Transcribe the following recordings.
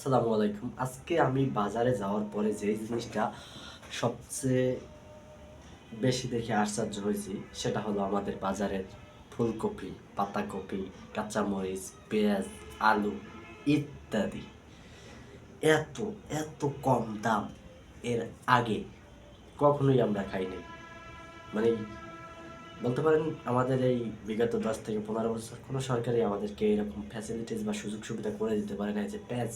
আসসালামু আলাইকুম। আজকে আমি বাজারে যাওয়ার পরে যেই জিনিসটা সবচেয়ে বেশি দেখে আশ্চর্য হয়েছি সেটা হলো আমাদের বাজারের ফুলকপি, পাতাকপি, কাঁচামরিচ, পেঁয়াজ, আলু ইত্যাদি। এত, এত কম দাম এর আগে কখনোই আমরা খাই নাই। মানে বলতে পারেন আমাদের এই বিগত ১০ থেকে ১৫ বছর কোনো সরকারই আমাদেরকে এরকম ফ্যাসিলিটিস বা সুযোগ সুবিধা করে দিতে পারে না যে পেঁয়াজ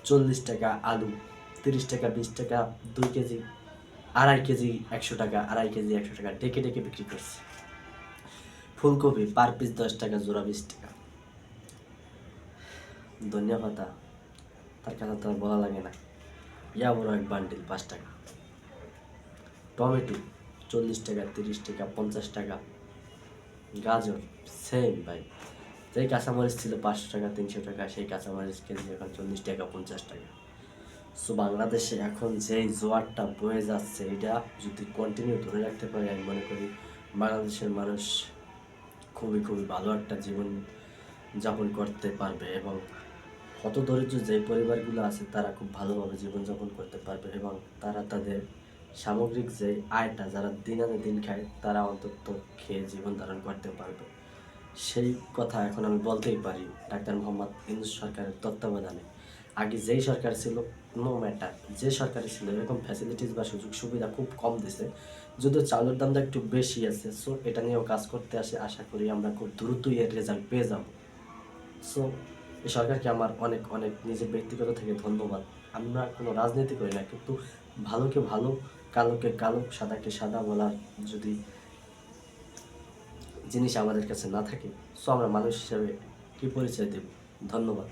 ৪০ টাকা, আলু ৩০ টাকা, ২০ টাকা ২ কেজি, আড়াই কেজি ১০০ টাকা, আড়াই কেজি ১০০ টাকা ডেকে ডেকে বিক্রি করছে। ফুলকপি পার পিস ১০ টাকা, জোড়া ২০ টাকা। ধনিয়া পাতা তার কথা তো আর বলা লাগে না, ইয়া বড় এক বান্ডিল ৫ টাকা। টমেটো ৪০ টাকা, ৩০ টাকা, ৫০ টাকা। গাজর সেম ভাই, যেই কাঁচামরিচ ছিল ৫০০ টাকা, ৩০০ টাকা, সেই কাঁচামরিচ কেজি এখন ৪০ টাকা, ৫০ টাকা। সো বাংলাদেশে এখন যেই জোয়ারটা বয়ে যাচ্ছে এটা যদি কন্টিনিউ ধরে রাখতে পারে, আমি মনে করি বাংলাদেশের মানুষ খুবই খুবই ভালো একটা জীবন যাপন করতে পারবে এবং হতদরিদ্র যে পরিবারগুলো আছে তারা খুব ভালোভাবে জীবনযাপন করতে পারবে এবং তারা তাদের সামগ্রিক যে আয়টা যারা দিন আনে দিন খায় তারা অন্তত খেয়ে জীবন ধারণ করতে পারবে। সেই কথা এখন আমি বলতেই পারি ডাক্তার মোহাম্মদ ইউনূস সরকারের তত্ত্বাবধানে। আগে যেই সরকার ছিল, নো ম্যাটার যে সরকারই ছিল, এরকম ফ্যাসিলিটিস বা সুযোগ সুবিধা খুব কম দিছে। যদিও চাউলের দামটা একটু বেশি আছে, সো এটা নিয়েও কাজ করতে আসে, আশা করি আমরা খুব দ্রুতই এর রেজাল্ট পেয়ে যাব। সো এই সরকারকে আমার অনেক অনেক নিজের ব্যক্তিগত থেকে ধন্যবাদ। আমরা কোনো রাজনীতি করি না, কিন্তু ভালোকে ভালো, কালোকে কালো, সাদাকে সাদা বলার যদি জিনিস আমাদের কাছে না থাকে, সো আমরা মানুষ হিসাবে কী পরিচয় দেব? ধন্যবাদ।